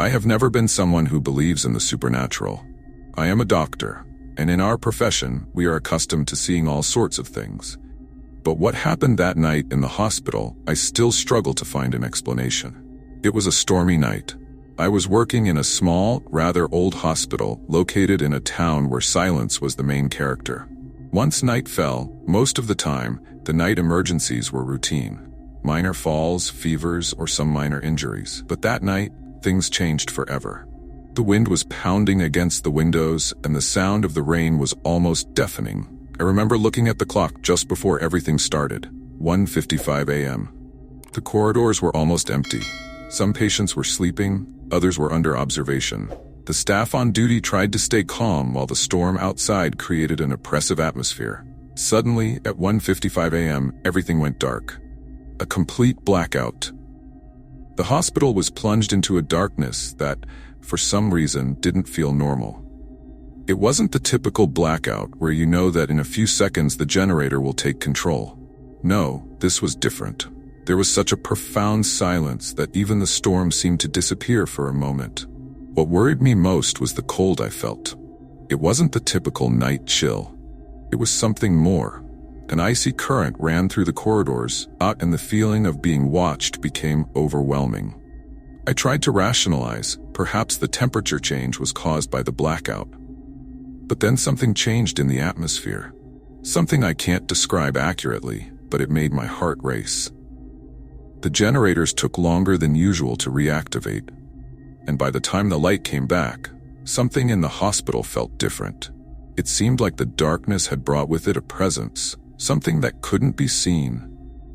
I have never been someone who believes in the supernatural. I am a doctor, and in our profession, we are accustomed to seeing all sorts of things. But what happened that night in the hospital, I still struggle to find an explanation. It was a stormy night. I was working in a small, rather old hospital located in a town where silence was the main character. Once night fell, most of the time, the night emergencies were routine. Minor falls, fevers, or some minor injuries. But that night, things changed forever. The wind was pounding against the windows, and the sound of the rain was almost deafening. I remember looking at the clock just before everything started, 1:55 a.m. The corridors were almost empty. Some patients were sleeping, others were under observation. The staff on duty tried to stay calm while the storm outside created an oppressive atmosphere. Suddenly, at 1:55 a.m., everything went dark. A complete blackout. The hospital was plunged into a darkness that, for some reason, didn't feel normal. It wasn't the typical blackout where you know that in a few seconds the generator will take control. No, this was different. There was such a profound silence that even the storm seemed to disappear for a moment. What worried me most was the cold I felt. It wasn't the typical night chill. It was something more. An icy current ran through the corridors, and the feeling of being watched became overwhelming. I tried to rationalize, perhaps the temperature change was caused by the blackout. But then something changed in the atmosphere. Something I can't describe accurately, but it made my heart race. The generators took longer than usual to reactivate, and by the time the light came back, something in the hospital felt different. It seemed like the darkness had brought with it a presence, something that couldn't be seen,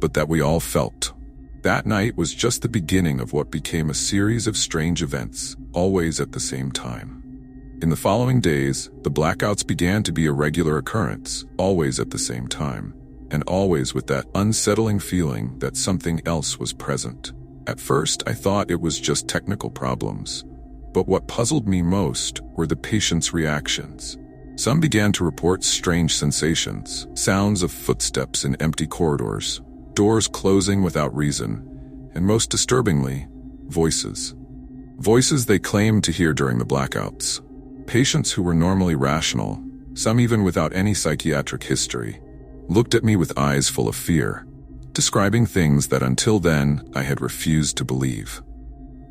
but that we all felt. That night was just the beginning of what became a series of strange events, always at the same time. In the following days, the blackouts began to be a regular occurrence, always at the same time, and always with that unsettling feeling that something else was present. At first, I thought it was just technical problems, but what puzzled me most were the patients' reactions. Some began to report strange sensations, sounds of footsteps in empty corridors, doors closing without reason, and most disturbingly, voices. Voices they claimed to hear during the blackouts. Patients who were normally rational, some even without any psychiatric history, looked at me with eyes full of fear, describing things that until then I had refused to believe.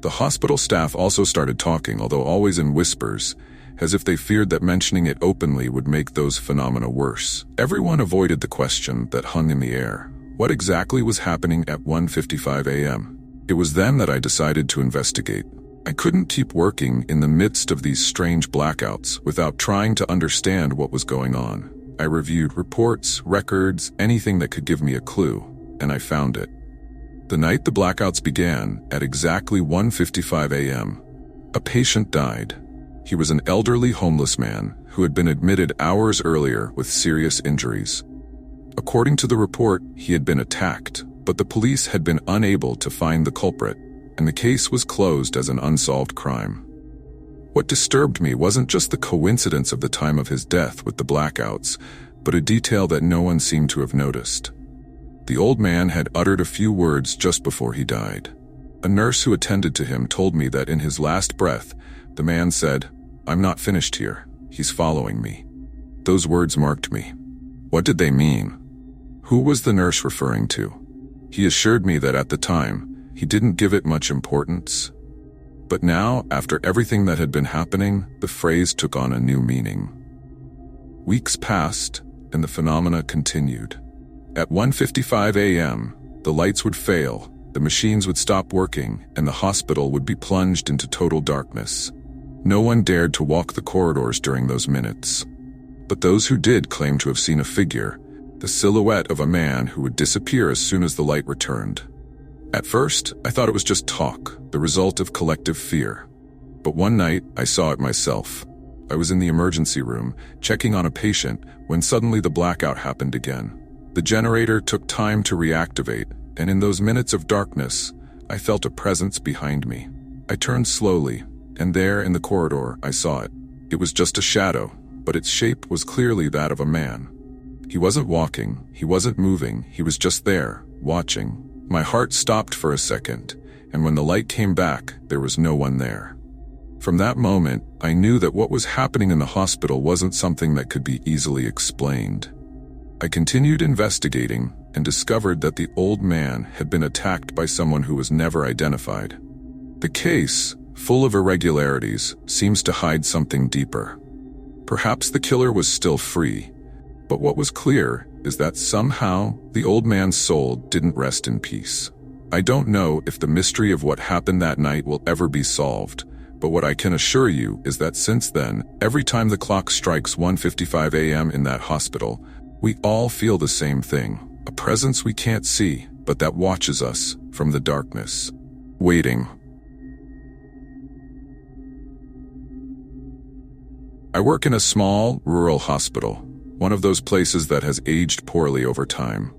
The hospital staff also started talking, although always in whispers, as if they feared that mentioning it openly would make those phenomena worse. Everyone avoided the question that hung in the air. What exactly was happening at 1:55 a.m.? It was then that I decided to investigate. I couldn't keep working in the midst of these strange blackouts without trying to understand what was going on. I reviewed reports, records, anything that could give me a clue, and I found it. The night the blackouts began, at exactly 1:55 a.m., a patient died. He was an elderly homeless man who had been admitted hours earlier with serious injuries. According to the report, he had been attacked, but the police had been unable to find the culprit, and the case was closed as an unsolved crime. What disturbed me wasn't just the coincidence of the time of his death with the blackouts, but a detail that no one seemed to have noticed. The old man had uttered a few words just before he died. A nurse who attended to him told me that in his last breath, the man said, "I'm not finished here. He's following me." Those words marked me. What did they mean? Who was the nurse referring to? He assured me that at the time, he didn't give it much importance. But now, after everything that had been happening, the phrase took on a new meaning. Weeks passed, and the phenomena continued. At 1:55 a.m., the lights would fail, the machines would stop working, and the hospital would be plunged into total darkness. No one dared to walk the corridors during those minutes. But those who did claimed to have seen a figure, the silhouette of a man who would disappear as soon as the light returned. At first, I thought it was just talk, the result of collective fear. But one night, I saw it myself. I was in the emergency room, checking on a patient, when suddenly the blackout happened again. The generator took time to reactivate, and in those minutes of darkness, I felt a presence behind me. I turned slowly, and there in the corridor, I saw it. It was just a shadow, but its shape was clearly that of a man. He wasn't walking, he wasn't moving, he was just there, watching. My heart stopped for a second, and when the light came back, there was no one there. From that moment, I knew that what was happening in the hospital wasn't something that could be easily explained. I continued investigating and discovered that the old man had been attacked by someone who was never identified. The case, full of irregularities, seems to hide something deeper. Perhaps the killer was still free, but what was clear is that somehow the old man's soul didn't rest in peace. I don't know if the mystery of what happened that night will ever be solved, but what I can assure you is that since then, every time the clock strikes 1:55 a.m. in that hospital, we all feel the same thing, a presence we can't see, but that watches us from the darkness, waiting. I work in a small, rural hospital, one of those places that has aged poorly over time.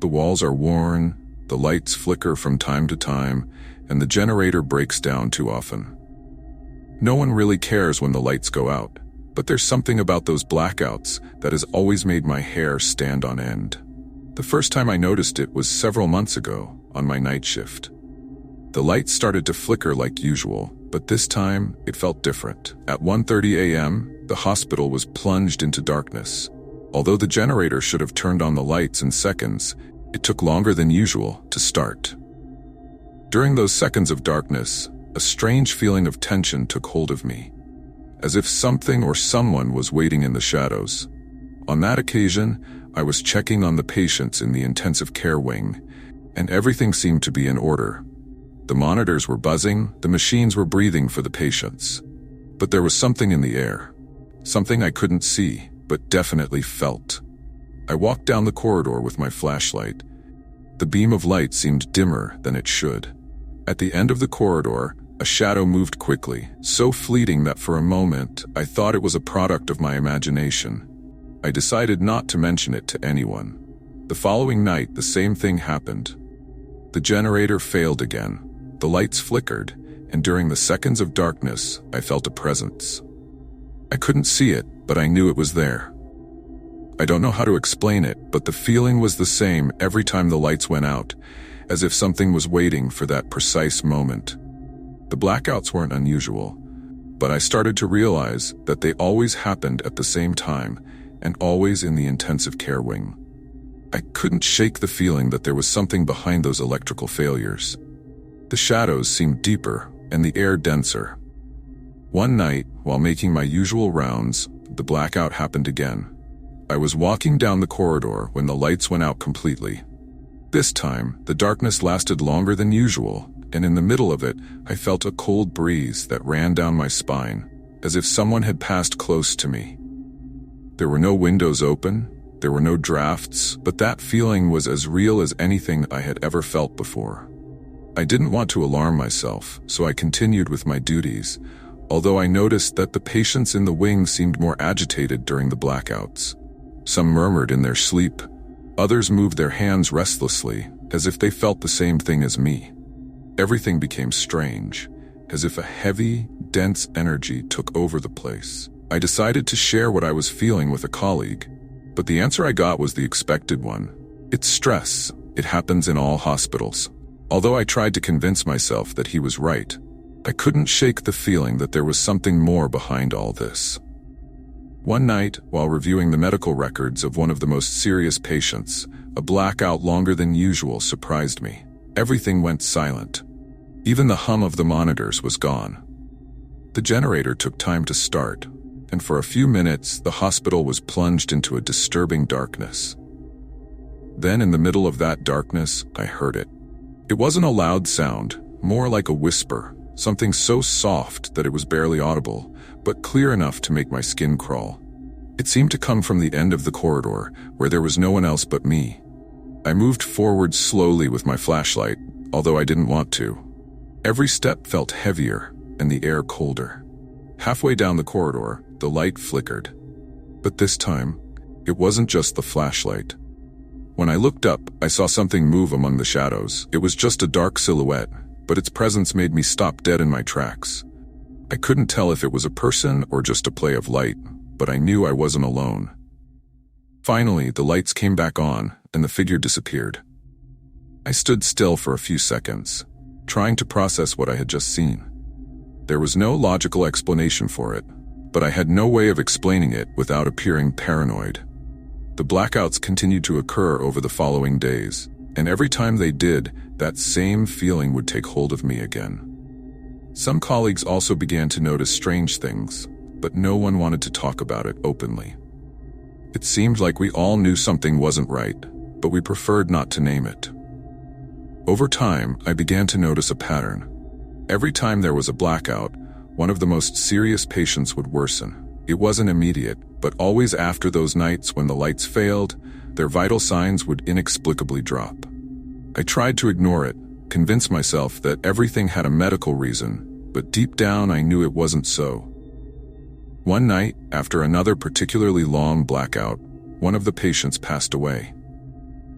The walls are worn, the lights flicker from time to time, and the generator breaks down too often. No one really cares when the lights go out, but there's something about those blackouts that has always made my hair stand on end. The first time I noticed it was several months ago, on my night shift. The lights started to flicker like usual, but this time it felt different. At 1:30 a.m., the hospital was plunged into darkness. Although the generator should have turned on the lights in seconds, it took longer than usual to start. During those seconds of darkness, a strange feeling of tension took hold of me, as if something or someone was waiting in the shadows. On that occasion, I was checking on the patients in the intensive care wing, and everything seemed to be in order. The monitors were buzzing, the machines were breathing for the patients. But there was something in the air, something I couldn't see, but definitely felt. I walked down the corridor with my flashlight. The beam of light seemed dimmer than it should. At the end of the corridor, a shadow moved quickly, so fleeting that for a moment I thought it was a product of my imagination. I decided not to mention it to anyone. The following night, the same thing happened. The generator failed again. The lights flickered, and during the seconds of darkness, I felt a presence. I couldn't see it, but I knew it was there. I don't know how to explain it, but the feeling was the same every time the lights went out, as if something was waiting for that precise moment. The blackouts weren't unusual, but I started to realize that they always happened at the same time, and always in the intensive care wing. I couldn't shake the feeling that there was something behind those electrical failures. The shadows seemed deeper and the air denser. One night, while making my usual rounds, the blackout happened again. I was walking down the corridor when the lights went out completely. This time, the darkness lasted longer than usual, and in the middle of it, I felt a cold breeze that ran down my spine, as if someone had passed close to me. There were no windows open, there were no drafts, but that feeling was as real as anything I had ever felt before. I didn't want to alarm myself, so I continued with my duties, although I noticed that the patients in the wing seemed more agitated during the blackouts. Some murmured in their sleep. Others moved their hands restlessly, as if they felt the same thing as me. Everything became strange, as if a heavy, dense energy took over the place. I decided to share what I was feeling with a colleague, but the answer I got was the expected one. It's stress. It happens in all hospitals. Although I tried to convince myself that he was right, I couldn't shake the feeling that there was something more behind all this. One night, while reviewing the medical records of one of the most serious patients, a blackout longer than usual surprised me. Everything went silent. Even the hum of the monitors was gone. The generator took time to start, and for a few minutes, the hospital was plunged into a disturbing darkness. Then, in the middle of that darkness, I heard it. It wasn't a loud sound, more like a whisper, something so soft that it was barely audible, but clear enough to make my skin crawl. It seemed to come from the end of the corridor, where there was no one else but me. I moved forward slowly with my flashlight, although I didn't want to. Every step felt heavier, and the air colder. Halfway down the corridor, the light flickered. But this time, it wasn't just the flashlight. When I looked up, I saw something move among the shadows. It was just a dark silhouette, but its presence made me stop dead in my tracks. I couldn't tell if it was a person or just a play of light, but I knew I wasn't alone. Finally, the lights came back on, and the figure disappeared. I stood still for a few seconds, trying to process what I had just seen. There was no logical explanation for it, but I had no way of explaining it without appearing paranoid. The blackouts continued to occur over the following days, and every time they did, that same feeling would take hold of me again. Some colleagues also began to notice strange things, but no one wanted to talk about it openly. It seemed like we all knew something wasn't right, but we preferred not to name it. Over time, I began to notice a pattern. Every time there was a blackout, one of the most serious patients would worsen. It wasn't immediate, but always after those nights when the lights failed, their vital signs would inexplicably drop. I tried to ignore it, convince myself that everything had a medical reason, but deep down I knew it wasn't so. One night, after another particularly long blackout, one of the patients passed away.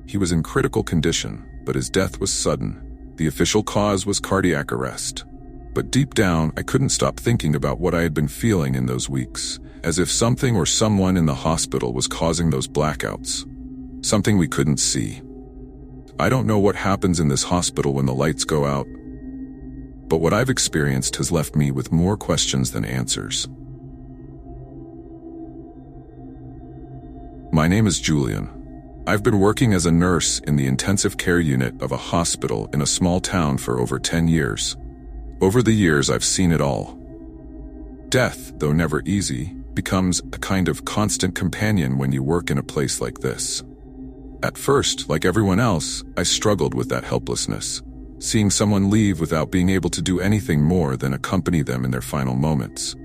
He was in critical condition, but his death was sudden. The official cause was cardiac arrest. But deep down, I couldn't stop thinking about what I had been feeling in those weeks, as if something or someone in the hospital was causing those blackouts. Something we couldn't see. I don't know what happens in this hospital when the lights go out, but what I've experienced has left me with more questions than answers. My name is Julian. I've been working as a nurse in the intensive care unit of a hospital in a small town for over 10 years. Over the years, I've seen it all. Death, though never easy, becomes a kind of constant companion when you work in a place like this. At first, like everyone else, I struggled with that helplessness, seeing someone leave without being able to do anything more than accompany them in their final moments.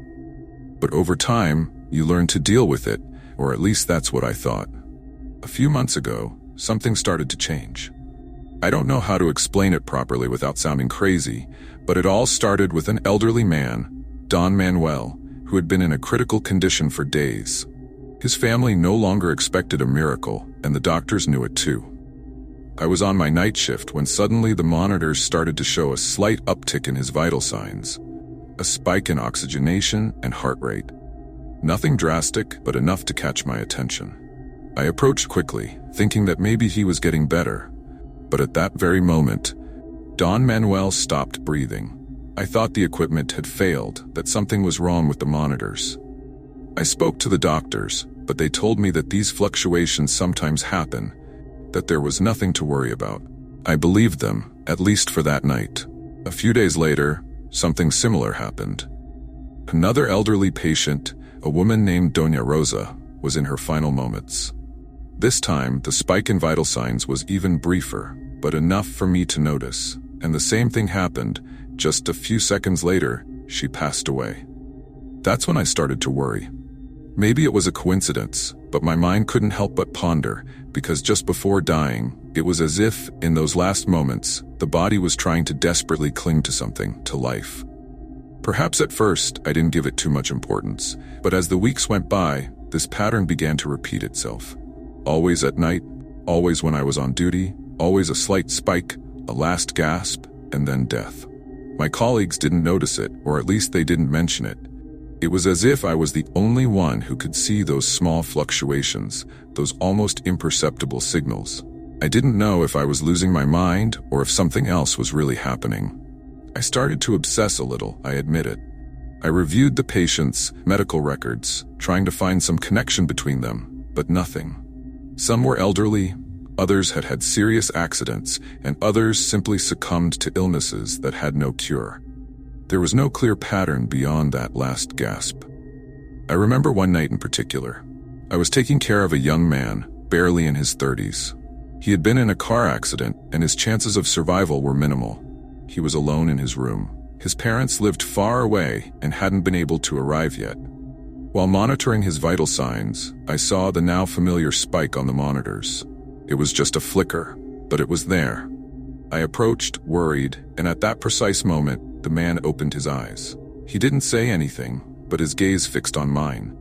But over time, you learn to deal with it, or at least that's what I thought. A few months ago, something started to change. I don't know how to explain it properly without sounding crazy, but it all started with an elderly man, Don Manuel, who had been in a critical condition for days. His family no longer expected a miracle, and the doctors knew it too. I was on my night shift when suddenly the monitors started to show a slight uptick in his vital signs, a spike in oxygenation and heart rate. Nothing drastic, but enough to catch my attention. I approached quickly, thinking that maybe he was getting better, but at that very moment, Don Manuel stopped breathing. I thought the equipment had failed, that something was wrong with the monitors. I spoke to the doctors, but they told me that these fluctuations sometimes happen, that there was nothing to worry about. I believed them, at least for that night. A few days later, something similar happened. Another elderly patient, a woman named Doña Rosa, was in her final moments. This time, the spike in vital signs was even briefer, but enough for me to notice, and the same thing happened. Just a few seconds later, she passed away. That's when I started to worry. Maybe it was a coincidence, but my mind couldn't help but ponder, because just before dying, it was as if, in those last moments, the body was trying to desperately cling to something, to life. Perhaps at first, I didn't give it too much importance, but as the weeks went by, this pattern began to repeat itself. Always at night, always when I was on duty, always a slight spike, a last gasp, and then death. My colleagues didn't notice it, or at least they didn't mention it. It was as if I was the only one who could see those small fluctuations, those almost imperceptible signals. I didn't know if I was losing my mind or if something else was really happening. I started to obsess a little, I admit it. I reviewed the patient's medical records, trying to find some connection between them, but nothing. Some were elderly, others had had serious accidents, and others simply succumbed to illnesses that had no cure. There was no clear pattern beyond that last gasp. I remember one night in particular. I was taking care of a young man, barely in his 30s. He had been in a car accident, and his chances of survival were minimal. He was alone in his room. His parents lived far away and hadn't been able to arrive yet. While monitoring his vital signs, I saw the now familiar spike on the monitors. It was just a flicker, but it was there. I approached, worried, and at that precise moment, the man opened his eyes. He didn't say anything, but his gaze fixed on mine.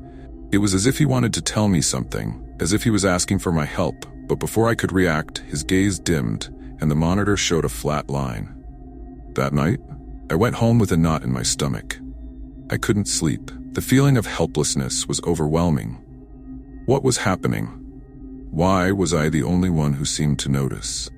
It was as if he wanted to tell me something, as if he was asking for my help, but before I could react, his gaze dimmed, and the monitor showed a flat line. That night, I went home with a knot in my stomach. I couldn't sleep. The feeling of helplessness was overwhelming. What was happening? Why was I the only one who seemed to notice?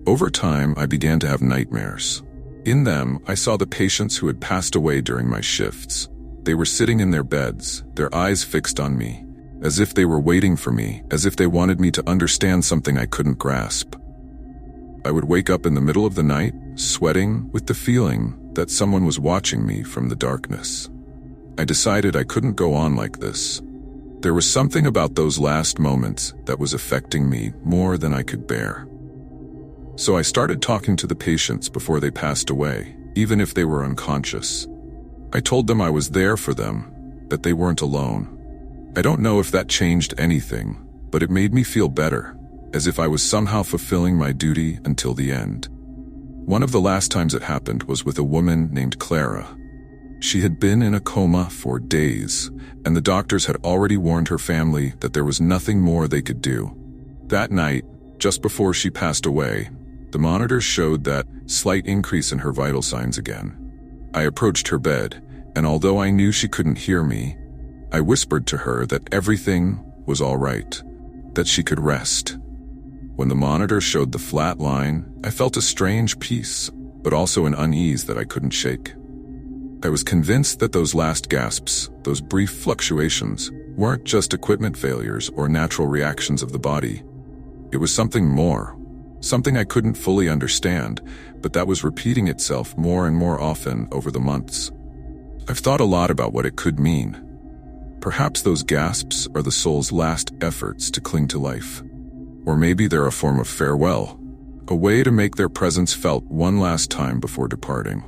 Over time, I began to have nightmares. In them, I saw the patients who had passed away during my shifts. They were sitting in their beds, their eyes fixed on me, as if they were waiting for me, as if they wanted me to understand something I couldn't grasp. I would wake up in the middle of the night, sweating, with the feeling that someone was watching me from the darkness. I decided I couldn't go on like this. There was something about those last moments that was affecting me more than I could bear. So I started talking to the patients before they passed away, even if they were unconscious. I told them I was there for them, that they weren't alone. I don't know if that changed anything, but it made me feel better, as if I was somehow fulfilling my duty until the end. One of the last times it happened was with a woman named Clara. She had been in a coma for days, and the doctors had already warned her family that there was nothing more they could do. That night, just before she passed away, the monitors showed that slight increase in her vital signs again. I approached her bed, and although I knew she couldn't hear me, I whispered to her that everything was all right, that she could rest. When the monitor showed the flat line, I felt a strange peace, but also an unease that I couldn't shake. I was convinced that those last gasps, those brief fluctuations, weren't just equipment failures or natural reactions of the body. It was something more, something I couldn't fully understand, but that was repeating itself more and more often over the months. I've thought a lot about what it could mean. Perhaps those gasps are the soul's last efforts to cling to life. Or maybe they're a form of farewell, a way to make their presence felt one last time before departing.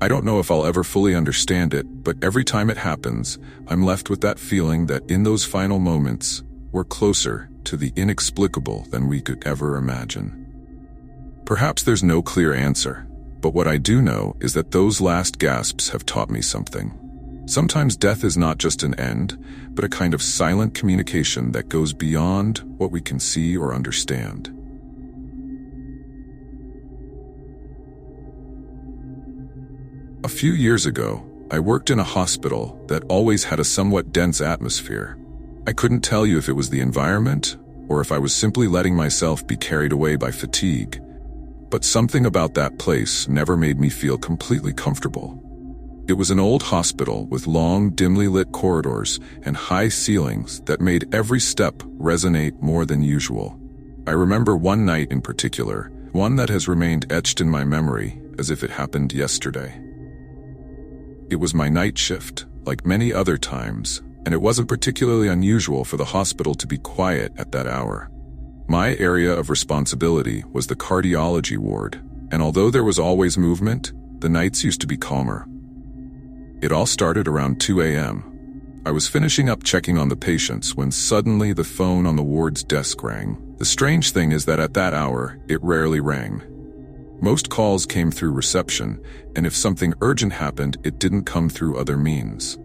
I don't know if I'll ever fully understand it, but every time it happens, I'm left with that feeling that in those final moments, we're closer to the inexplicable than we could ever imagine. Perhaps there's no clear answer, but what I do know is that those last gasps have taught me something. Sometimes death is not just an end, but a kind of silent communication that goes beyond what we can see or understand. A few years ago, I worked in a hospital that always had a somewhat dense atmosphere. I couldn't tell you if it was the environment or if I was simply letting myself be carried away by fatigue, but something about that place never made me feel completely comfortable. It was an old hospital with long, dimly lit corridors and high ceilings that made every step resonate more than usual. I remember one night in particular, one that has remained etched in my memory as if it happened yesterday. It was my night shift, like many other times, and it wasn't particularly unusual for the hospital to be quiet at that hour. My area of responsibility was the cardiology ward, and although there was always movement, the nights used to be calmer. It all started around 2 a.m. I was finishing up checking on the patients when suddenly the phone on the ward's desk rang. The strange thing is that at that hour, it rarely rang. Most calls came through reception, and if something urgent happened, it didn't come through other means.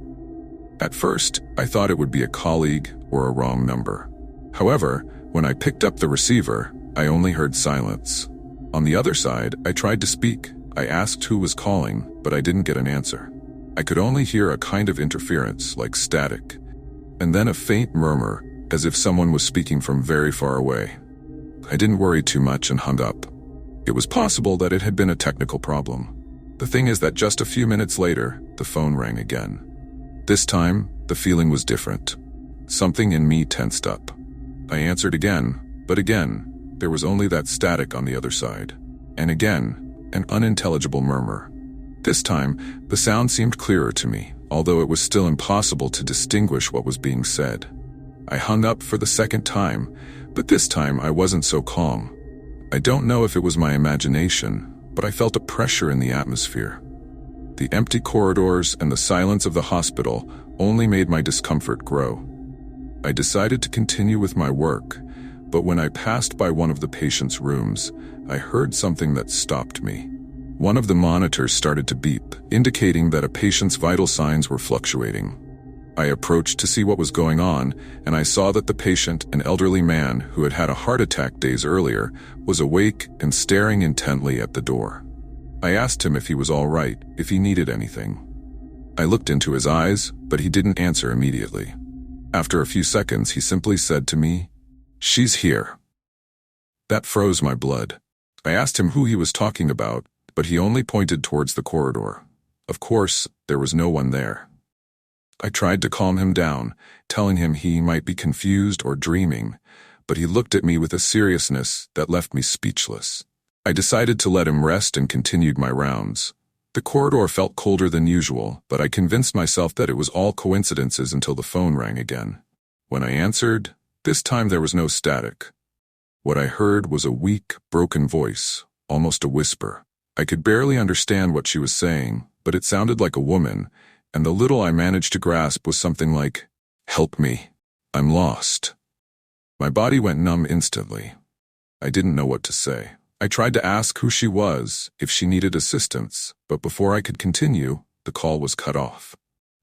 At first, I thought it would be a colleague or a wrong number. However, when I picked up the receiver, I only heard silence. On the other side, I tried to speak. I asked who was calling, but I didn't get an answer. I could only hear a kind of interference, like static, and then a faint murmur, as if someone was speaking from very far away. I didn't worry too much and hung up. It was possible that it had been a technical problem. The thing is that just a few minutes later, the phone rang again. This time, the feeling was different. Something in me tensed up. I answered again, but again, there was only that static on the other side. And again, an unintelligible murmur. This time, the sound seemed clearer to me, although it was still impossible to distinguish what was being said. I hung up for the second time, but this time I wasn't so calm. I don't know if it was my imagination, but I felt a pressure in the atmosphere. The empty corridors and the silence of the hospital only made my discomfort grow. I decided to continue with my work, but when I passed by one of the patients' rooms, I heard something that stopped me. One of the monitors started to beep, indicating that a patient's vital signs were fluctuating. I approached to see what was going on, and I saw that the patient, an elderly man who had had a heart attack days earlier, was awake and staring intently at the door. I asked him if he was all right, if he needed anything. I looked into his eyes, but he didn't answer immediately. After a few seconds, he simply said to me, "She's here." That froze my blood. I asked him who he was talking about, but he only pointed towards the corridor. Of course, there was no one there. I tried to calm him down, telling him he might be confused or dreaming, but he looked at me with a seriousness that left me speechless. I decided to let him rest and continued my rounds. The corridor felt colder than usual, but I convinced myself that it was all coincidences until the phone rang again. When I answered, this time there was no static. What I heard was a weak, broken voice, almost a whisper. I could barely understand what she was saying, but it sounded like a woman, and the little I managed to grasp was something like, "Help me. I'm lost." My body went numb instantly. I didn't know what to say. I tried to ask who she was, if she needed assistance, but before I could continue, the call was cut off.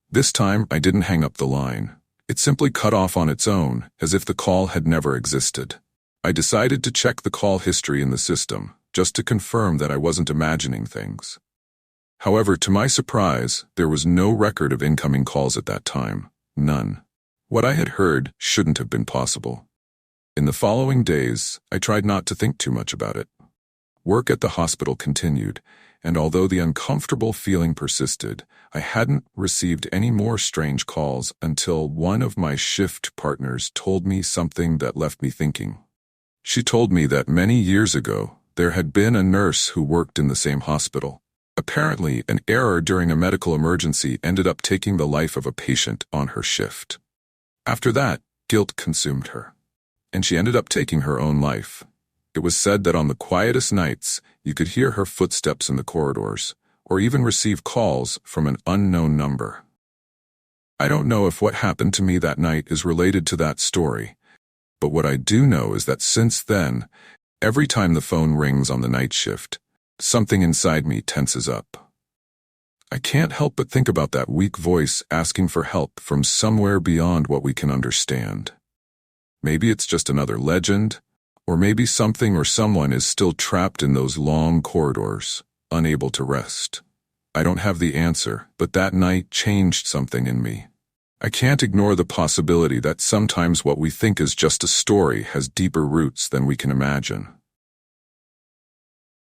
This time, I didn't hang up the line. It simply cut off on its own, as if the call had never existed. I decided to check the call history in the system, just to confirm that I wasn't imagining things. However, to my surprise, there was no record of incoming calls at that time. None. What I had heard shouldn't have been possible. In the following days, I tried not to think too much about it. Work at the hospital continued, and although the uncomfortable feeling persisted, I hadn't received any more strange calls until one of my shift partners told me something that left me thinking. She told me that many years ago, there had been a nurse who worked in the same hospital. Apparently, an error during a medical emergency ended up taking the life of a patient on her shift. After that, guilt consumed her, and she ended up taking her own life. It was said that on the quietest nights, you could hear her footsteps in the corridors, or even receive calls from an unknown number. I don't know if what happened to me that night is related to that story, but what I do know is that since then, every time the phone rings on the night shift, something inside me tenses up. I can't help but think about that weak voice asking for help from somewhere beyond what we can understand. Maybe it's just another legend, or maybe something or someone is still trapped in those long corridors, unable to rest. I don't have the answer, but that night changed something in me. I can't ignore the possibility that sometimes what we think is just a story has deeper roots than we can imagine.